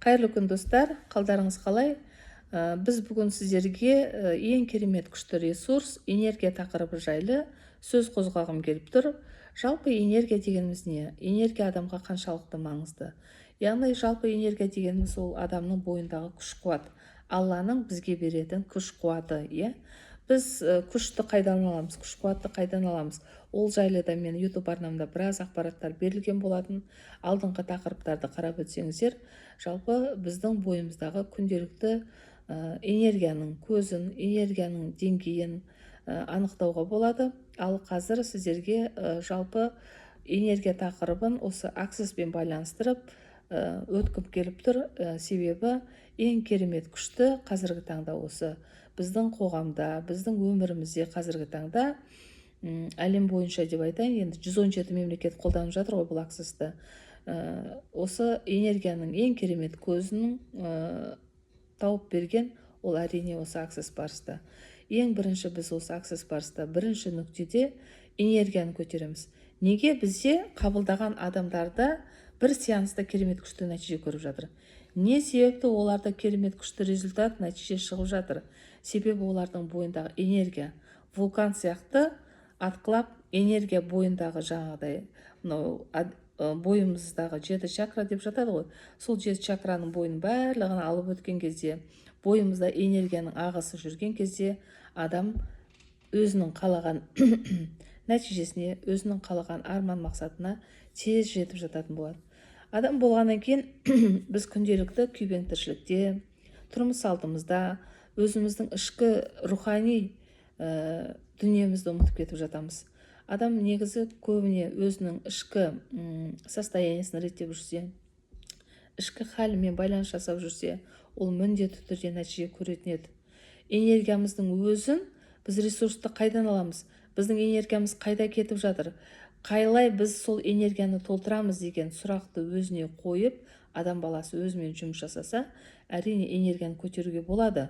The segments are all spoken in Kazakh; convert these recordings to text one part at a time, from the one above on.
Қайырлы күн достар, қалдарыңыз қалай? Біз бүгін сіздерге ең керемет күшті ресурс энергия тақырыбы жайлы сөз қозғағым келіп тұр. Жалпы энергия дегеніміз не? Энергия адамға қаншалықты маңызды? Яғни жалпы энергия дегеніміз ол адамның бойындағы күш-қуат, Алланың бізге беретін күш-қуаты, иә? Біз күшті қайдан аламыз, күш-қуатты қайдан аламыз? Ол жайлы да мен YouTube арнамда біраз ақпараттар берілген болатын. Алдыңғы тақырыптарды қарап өтсеңіздер, жалпы біздің бойымыздағы күнделікті энергияның көзін, энергияның деңгейін анықтауға болады. Ал қазір сіздерге жалпы энергия тақырыбын осы аксеспен байланыстырып өткіп келіп тұр. Себебі ең керемет күшті қазіргі таңда осы біздің қоғамда, біздің өмірімізде қазіргі таңда әлем бойынша деп айтайын, енді 117 мемлекет қолданып жатыр ғой бұл аксесті. Осы энергияның ең керемет көзінің тауып берген ол әрине осы аксес барыста. Ең бірінші біз осы аксес барыста бірінші нүктеде энергияны көтереміз. Неге бізде қабылдаған адамдарда бір сеанста керемет күшті нәтиже көріп жатыр? Не себепті оларда керемет күшті результат, нәтиже шығып жатыр? Себебі олардың бойындағы энергия вулкан сияқты атқылап, энергия бойындағы жаңағыдай, бойымыздағы 7 чакра деп жатады ғой. Сол 7 чакраның бойын барлығын алып өткен кезде, бойымызда энергияның ағысы жүрген кезде, адам өзінің қалаған нәтижесіне, өзінің қалаған арман мақсатына тез жетіп жататын болады. Адам болғаннан кейін біз күнделікті күйбең тіршілікте, тұрмыс салтымызда, өзіміздің ішкі рухани дүниемізді ұмытып кетіп жатамыз. Адам негізі көбіне өзінің ішкі состояниесін реттеп жүрсе, ішкі халімен байланыс жасап жүрсе, ол міндетті түрде нәтиже көретін еді. Энергиямыздың өзін біз ресурсты қайдан аламыз? Біздің энергиямыз қайда кетіп жатыр? Қайлай біз сол энергияны толтырамыз деген сұрақты өзіне қойып, адам баласы өзімен жұмыс жасаса, әрине энергияны көтеруге болады.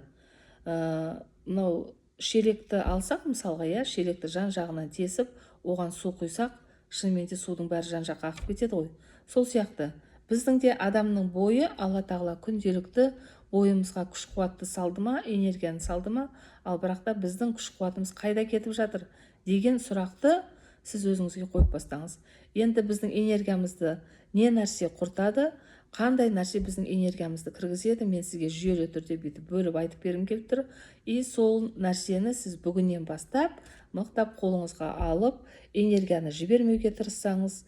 Мынау шелекті алсақ мысалға, шелекті жан-жағынан тесіп, оған су құйсақ, шынымен де судың бәрі жан-жаққа ағып кетеді ғой. Сол сияқты біздің де адамның бойы Алла тағала күнделікті бойымызға күш-қуатты салды ма, энергияны салды ма, ал бірақта біздің күш-қуатымыз қайда кетіп жатыр деген сұрақты сіз өзіңізге қойып бастаңыз. Енді біздің энергиямызды не нәрсе құртады, қандай нәрсе біздің энергиямызды кіргізеді, мен сізге жүйелі түрде бүйтіп бөліп айтып бергім келіп тұр. И сол нәрсені сіз бүгіннен бастап мықтап қолыңызға алып, энергияны жібермеуге тырыссаңыз,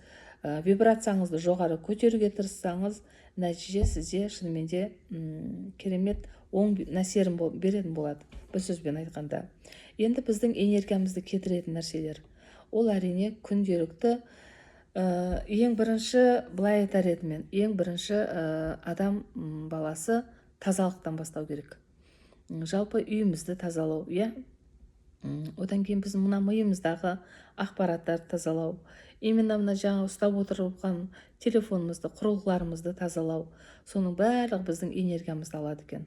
вибрацияңызды жоғары көтеруге тырыссаңыз, нәтиже сізде шынымен де керемет оң әсерін беретін болады, бір сөзбен айтқанда. Енді біздің энергиямызды кетіретін нәрселер, ол әрине күнделікті ең бірінші былай айтар едім мен, ең бірінші адам баласы тазалықтан бастау керек. Жалпы үйімізді тазалау, одан кейін біз мына миымыздағы ақпараттарды тазалау, именно мына жаңа ұстап отырған телефонымызды, құрылғыларымызды тазалау, соның барлығы біздің энергиямызды алады екен.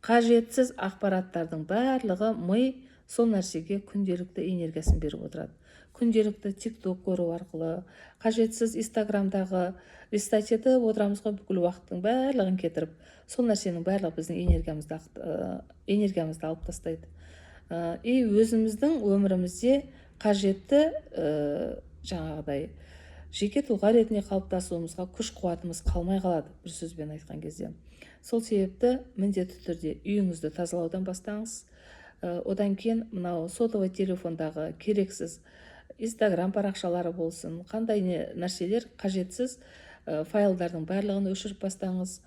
Қажетсіз ақпараттардың барлығы ми сол нәрсеге күнделікті энергиясын беріп отырады. Күнделікті TikTok көру арқылы, қажетсіз Instagramдағы листать етіп отырамыз ғой, бүкіл уақыттың барлығын кетіріп, сол нәрсенің барлығы біздің энергиямызды алып тастайды. И өзіміздің өмірімізде қажетті жаңағыдай жеке тұлға ретінде қалыптасуымызға күш-қуатымыз қалмай қалады, бір сөзбен айтқан кезде. Сол себепті міндетті түрде үйіңізді тазалаудан бастаңыз. Одан кейін мынау сотовый телефондағы керексіз Instagram парақшалары болсын, қандай нәрселер қажетсіз файлдардың барлығын өшіріп бастаңыз.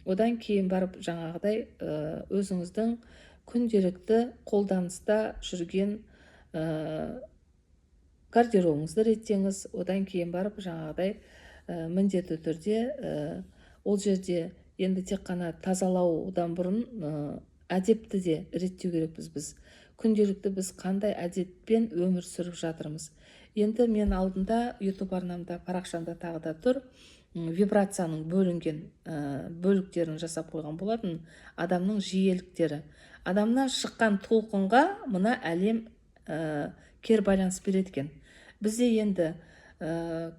Одан кейін барып жаңағыдай өзіңіздің күнделікті қолданыста жүрген гардеробыңызды реттеңіз. Одан кейін барып жаңағыдай міндетті түрде ол жерде енді тек қана тазалаудан бұрын әдепті де реттеу керекпіз біз. Күнделікті біз қандай әдеппен өмір сүріп жатырмыз. Енді мен алдында YouTube арнамда, парақшамда тағы да тұр, вибрацияның бөлінген бөліктерін жасап қойған болатын, адамның жиеліктері. Адамнан шыққан толқынға мына әлем кер байланыс береді екен. Бізде енді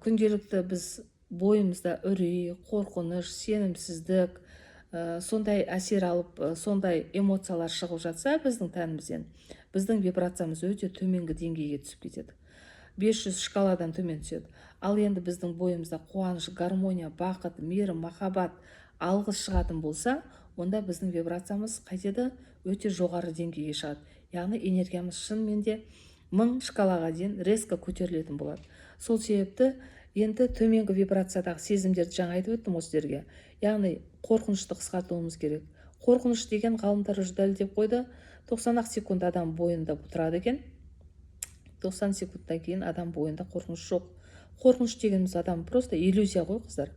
күнделікті біз бойымызда үрей, қорқыныш, сенімсіздік, сондай әсер алып, сондай эмоциялар шығып жатса біздің тәнімізден, біздің вибрациямыз өте төменгі деңгейге түсіп кетеді. 500 шкаладан төмен түседі. Ал енді біздің бойымызда қуаныш, гармония, бақыт, мейірім, махаббат, алғыс шығатын болса, онда біздің вибрациямыз қайтеді, өте жоғары деңгейге шығады. Яғни энергиямыз шынымен де 1000 шкалаға дейін резко көтерілетін болады. Сол себепті енді төменгі вибрациядағы сезімдерді жаңа айтып өттім осылерге. Яғни қорқынышты қысқартуымыз керек. Қорқыныш деген ғалымдар уже дәлелдеп қойды, 90 секунд адам бойында тұрады екен. 90 секундтан кейін адам бойында қорқыныш жоқ. Қорқыныш дегеніміз адам просто иллюзия ғой, қыздар.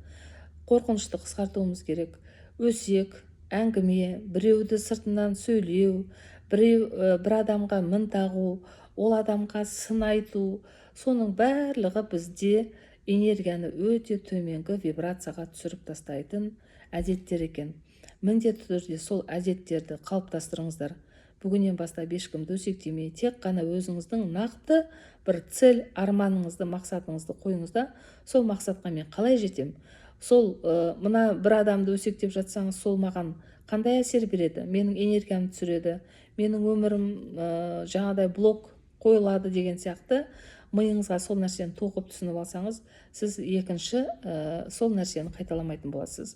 Қорқынышты қысқартуымыз керек. Өсек, әңгіме, біреуді сыртынан сөйлеу, бір адамға мін тағу, ол адамға сын айту, соның барлығы бізде энергияны өте төменгі вибрацияға түсіріп тастайтын әдеттер екен. Міндетті түрде сол әдеттерді қалыптастырыңыздар. Бүгіннен бастап ешкімді өсектемей, тек қана өзіңіздің нақты бір цель, арманыңызды, мақсатыңызды қойыңыз да, сол мақсатқа мен қалай жетем? Сол мына бір адамды өсектеп жатсаңыз, сол маған қандай әсер береді? Менің энергиямды түсіреді, менің өмірім жаңадай блок қойылады деген сияқты миыңызға сол нәрсені тоқып түсініп алсаңыз, сіз екінші сол нәрсені қайталамайтын боласыз.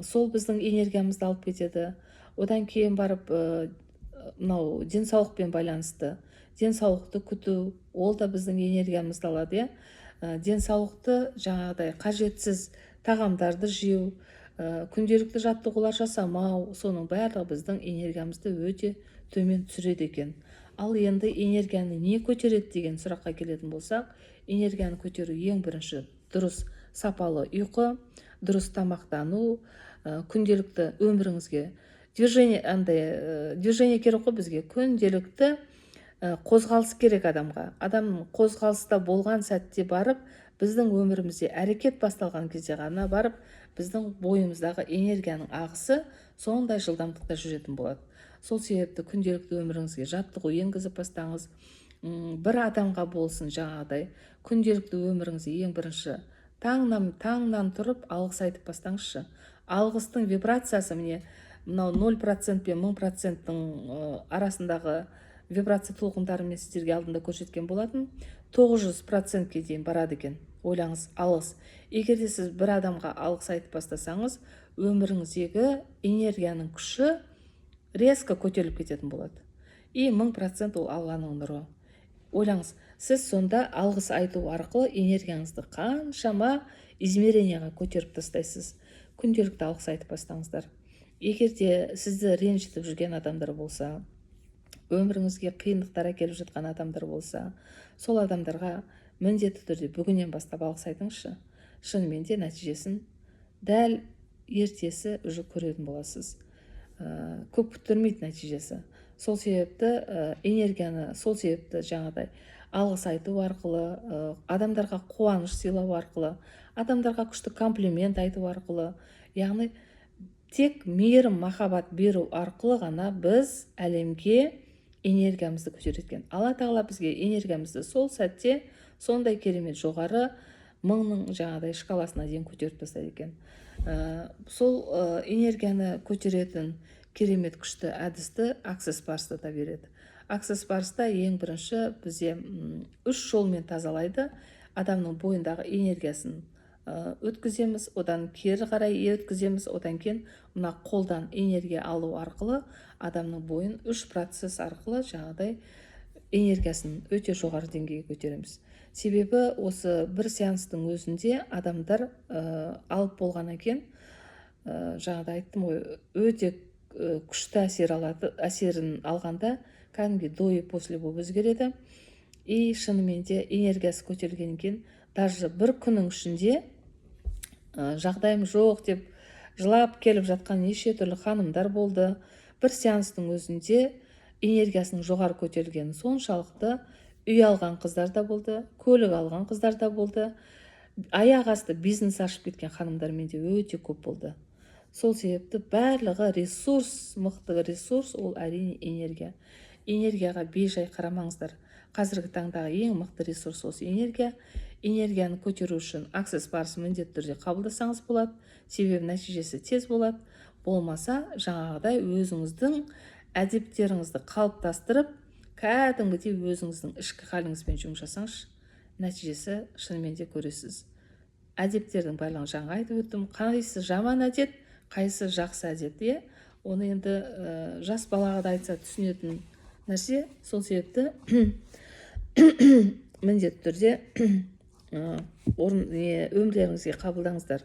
Сол біздің энергиямызды алып кетеді. Одан кейін барып мынау денсаулықпен байланысты. Денсаулықты күту, ол да біздің энергиямызды алады, денсаулықты жаңағыдай қажетсіз тағамдарды жеу, күнделікті жаттығулар жасамау, соның барлығы біздің энергиямызды өте төмен түсіреді екен. Ал енді энергияны не көтереді деген сұраққа келетін болсақ, энергияны көтеру ең бірінші дұрыс сапалы ұйқы, дұрыс тамақтану, күнделікті өміріңізге движение керек қой бізге, күнделікті қозғалыс керек адамға. Адамның қозғалыста болған сәтте барып, біздің өмірімізде әрекет басталған кезде ғана барып, біздің бойымыздағы энергияның ағысы сондай жылдамдықта жүретін болады. Сол себепті күнделікті өміріңізге жаттығу енгізіп бастаңыз. Бір адамға болсын жаңағыдай, күнделікті өміріңізге ең бірінші таңнан тұрып алғыс айтып бастаңызшы. Алғыстың вибрациясы міне мынау 0% пен 1000%-ның арасындағы вибрация толқындарын мен сіздерге алдында көрсеткен болатын, 900%-ке дейін барады екен. Ойлаңыз, алғыс. Егер де сіз бір адамға алғыс айтып бастасаңыз, өміріңіздегі энергияның күші резко көтеріліп кететін болады. И 1000% ол Алланың нұры. Ойлаңыз, сіз сонда алғыс айту арқылы энергияңызды қаншама измеренияға көтеріп тастайсыз. Күнделікті алғыс айтып бастаңыздар. Егер де сізді ренжітіп жүрген адамдар болса, өміріңізге қиындықтар әкеліп жатқан адамдар болса, сол адамдарға міндетті түрде бүгіннен бастап алғыс айтыңызшы. Шынымен де нәтижесін дәл ертесі уже көретін боласыз. Көп күттірмейді нәтижесі. Сол себепті энергияны, сол себепті жаңағыдай алғыс айту арқылы, адамдарға қуаныш сыйлау арқылы, адамдарға күшті комплимент айту арқылы, яғни тек мейірім, махаббат беру арқылы ғана біз әлемге энергиямызды көтеретін. Алла тағала бізге энергиямызды сол сәтте сондай керемет жоғары 1000-ның жаңағыдай шкаласына дейін көтеріп тастайды екен. Сол энергияны көтеретін керемет күшті әдісті Access Bars да береді. Access Bars'та ең бірінші бізде 3 жолмен тазалайды. Адамның бойындағы энергиясын өткіземіз, одан кері қарай өткіземіз, одан кейін мына қолдан энергия алу арқылы адамның бойын 3 процесс арқылы жаңағыдай энергиясын өте жоғары деңгейге көтереміз. Себебі осы бір сеанстың өзінде адамдар алып болғаннан кейін жаңағыдай айттым ғой, өте күшті әсерін алғанда кәдімгі до и после болып өзгереді. И шынымен де энергиясы көтерілгеннен кейін даже бір күннің ішінде жағдайым жоқ деп жылап келіп жатқан неше түрлі ханымдар болды. Бір сеанстың өзінде энергиясының жоғары көтерілгені соншалықты үй алған қыздар да болды, көлік алған қыздар да болды, аяқ асты бизнес ашып кеткен ханымдар менде өте көп болды. Сол себепті барлығы ресурс, мықты ресурс, ол әрине энергия. Энергияға бейжай қарамаңыздар. Қазіргі таңдағы ең мықты ресурс осы энергия. энергияны көтеру үшін Access Bars міндетті түрде қабылдасаңыз болады, себебі нәтижесі тез болады. Болмаса жаңағыдай өзіңіздің әдептеріңізді қалыптастырып, кәдімгідей өзіңіздің ішкі халіңізбен жұмыс жасаңызшы, нәтижесі шынымен де көресіз. Әдептердің барлығын жаңа айтып өттім. Қайсы жаман әдет, қайсы жақсы әдет, иә? Оны енді жас балаға да айтса түсінетін нәрсе. Сол себепті міндетті түрде өмірлеріңізге қабылдаңыздар.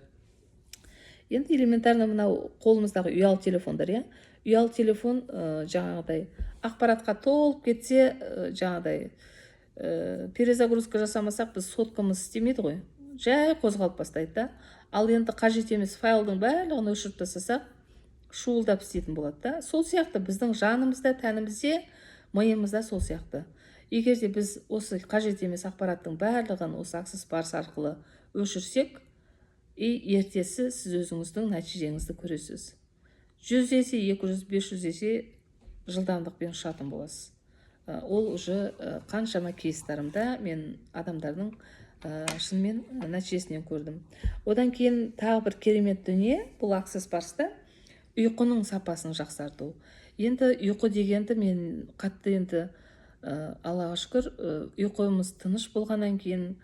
Енді элементарно мынау қолымыздағы ұялы телефондар, иә? Ұялы телефон жаңағыдай ақпаратқа толып кетсе, жаңағыдай перезагрузка жасамасақ, біз соткамыз істемейді ғой. Жай қозғалып бастайды да. Ал енді қажет емес файлдың барлығын өшіріп тастасақ, шуылдап істейтін болады да. Сол сияқты біздің жанымызда, тәнімізде, миымызда сол сияқты. Егер де біз осы қажет емес ақпараттың барлығын осы Access Bars арқылы өшірсек, ертесі сіз өзіңіздің нәтижеңізді көресіз. 100 есе, 200, 500 есе жылдамдықпен ұшатын боласыз. Ол уже қаншама кейстарымда мен адамдардың шынымен нәтижесінен көрдім. Одан кейін тағы бір керемет дүние бұл Access Bars'та ұйқының сапасын жақсарту. Енді ұйқы дегенді мен қатты енді Аллаға шүкір ұйқымыз тыныш болғаннан кейін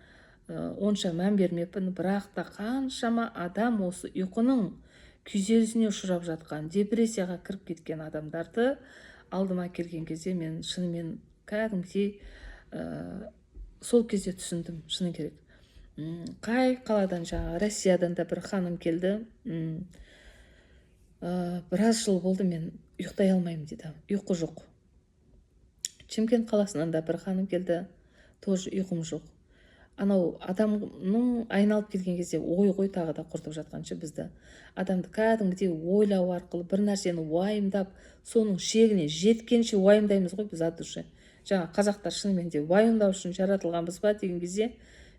онша мән бермеппін, бірақ та қаншама адам осы ұйқының күйзелісіне ұшырап жатқан, депрессияға кіріп кеткен адамдарды алдыма келген кезде мен шынымен кәдімгідей сол кезде түсіндім, шыны керек. Қай қаладан, жаңа Россиядан да бір ханым келді. Біраз жыл болды мен ұйықтай алмаймын дейді. Ұйқы жоқ. Шымкент қаласынан да бір ханым келді, тоже ұйқым жоқ. Анау адамның айналып келген кезде ой тағы да құртып жатқанша бізді. Адамды кәдімгідей ойлау арқылы бір нәрсені уайымдап, соның шегіне жеткенше уайымдаймыз ғой біз от души. Жаңа қазақтар шынымен де уайымдау үшін жаратылғанбыз ба деген кезде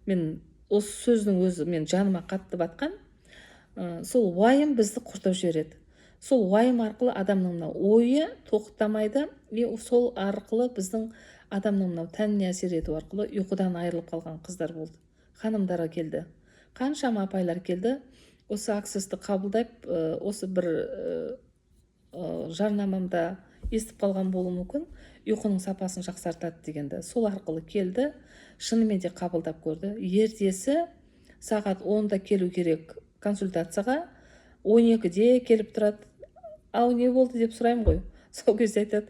мен осы сөздің өзі мен жаныма қатты батқан. Сол уайым бізді құртып жібереді. Сол уайым арқылы адамның мынау ойы тоқтамайды, сол арқылы біздің адамның мынау тәніне әсер ету арқылы ұйқыдан айырылып қалған қыздар болды. Ханымдарға келді. Қаншама апайлар келді. Осы Access'ті қабылдап, осы бір жарнамамда естіп қалған болуы мүмкін, ұйқының сапасын жақсартады дегенді. Сол арқылы келді, шынымен де қабылдап көрді. Ертесі сағат 10-да келу керек консультацияға, 12-де келіп тұрады. Ау, не болды деп сұраймын ғой. Сол кезде айтады,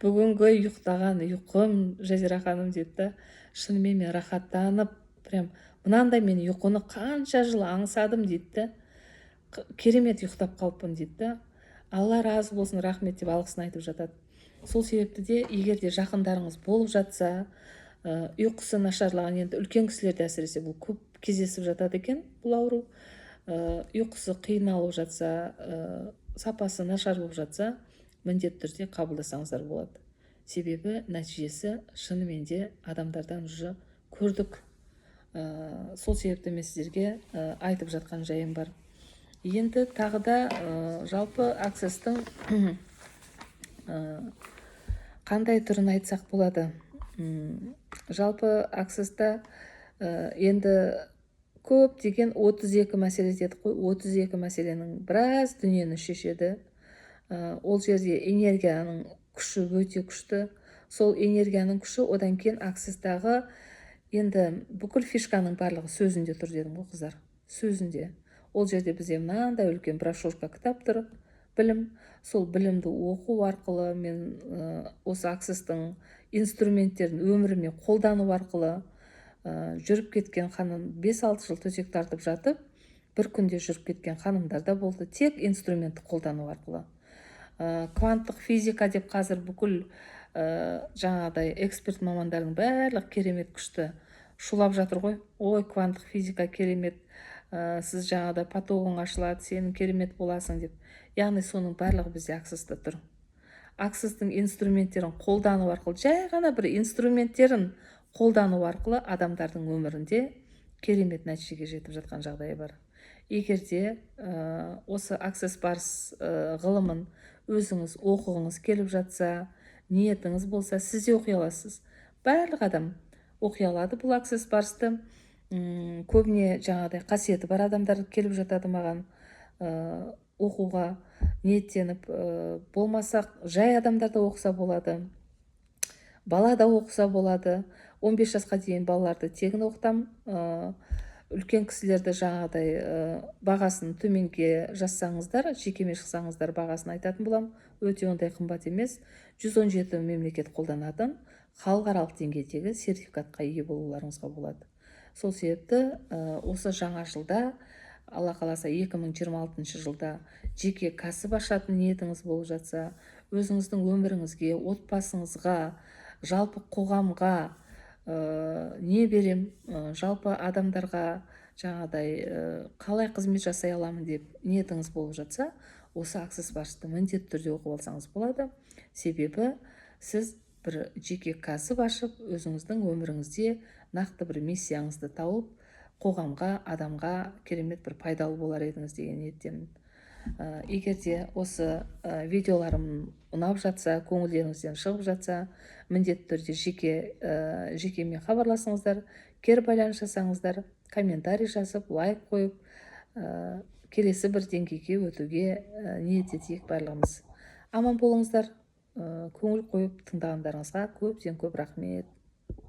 бүгінгі ұйықтаған ұйқым, Жазира ханым дейді. Шынымен мен рахаттанып, прям мынандай мен ұйқыны қанша жыл аңсадым дейді. Керемет ұйықтап қалыппын дейді. Алла разы болсын, рахмет деп алғысын айтып жатады. Сол себепті де егер де жақындарыңыз болып жатса, ұйқысы нашарлаған, енді үлкен кісілерде әсіресе бұл көп кездесіп жатады екен, бұл ауру. Ұйқысы қиналып жатса, сапасы нашар болып жатса, міндетті түрде қабылдасаңыздар болады. Себебі нәтижесі шынымен де адамдардан уже көрдік. Сол себепті мен сіздерге айтып жатқан жайым бар. Енді тағы да жалпы Access'тың қандай түрін айтсақ болады. Жалпы Access'та енді көп деген 32 мәселе дедік қой. 32 мәселенің біраз дүниені шешеді. Ол жерде энергияның күші өте күшті. Сол энергияның күші одан кейін Access'тағы енді бүкіл фишканың барлығы сөзінде тұр дедім ғой қыздар. Сөзінде. Ол жерде бізде мынандай үлкен брошюрка кітап тұр, білім. Сол білімді оқу арқылы мен осы Access'тың инструменттерін өміріме қолдану арқылы жүріп кеткен ханым 5-6 жыл төсек тартып жатып, бір күнде жүріп кеткен ханымдар да болды, тек инструментті қолдану арқылы. Кванттық физика деп қазір бүкіл жаңағыдай эксперт мамандардың барлық керемет күшті шулап жатыр ғой. Ой, кванттық физика керемет, сіз жаңағыдай потогың ашылады, сенің керемет боласың деп. Яғни соның барлығы бізде Access'та тұр. Access'тың инструменттерін қолдану арқылы, жай ғана бір инструменттерін қолдану арқылы адамдардың өмірінде керемет нәтижеге жетіп жатқан жағдайы бар. Егер де осы Access Bars ғылымын өзіңіз оқығыңыз келіп жатса, ниетіңіз болса, сіз де оқи аласыз. Барлық адам оқи алады бұл Access Bars'ты. көбіне жаңағыдай қасиеті бар адамдар келіп жатады маған оқуға ниеттеніп, болмаса жай адамдар да оқыса болады, бала да оқыса болады. 15 жасқа дейін балаларды тегін оқытам. Үлкен кісілерді жаңағыдай бағасын төменге жазсаңыздар, жекеме шықсаңыздар бағасын айтатын болам. Өте ондай қымбат емес. 117 мемлекет қолданатын халықаралық деңгейдегі сертификатқа ие болуларыңызға болады. Сол себепті осы жаңа жылда, алла қаласа 2026 жылда жеке кәсіп ашатын ниетіңіз болып жатса, өзіңіздің өміріңізге, отбасыңызға, жалпы қоғамға не берем, жалпы адамдарға жаңағыдай қалай қызмет жасай аламын деп ниетіңіз болып жатса, осы Access Bash'ты міндетті түрде оқып алсаңыз болады. Себебі сіз бір жеке кәсіп ашып, өзіңіздің өміріңізде нақты бір миссияңызды тауып, қоғамға, адамға керемет бір пайдалы болар едіңіз деген ниеттемін. Егер де осы видеоларым ұнап жатса, көңілдеріңізден шығып жатса, міндетті түрде жекеме хабарласыңыздар, кері байланыс жасаңыздар, комментарий жазып, лайк қойып, келесі бір деңгейге өтуге ниет етейік барлығымыз. Аман болыңыздар. Көңіл қойып тыңдағандарыңызға көптен көп рахмет.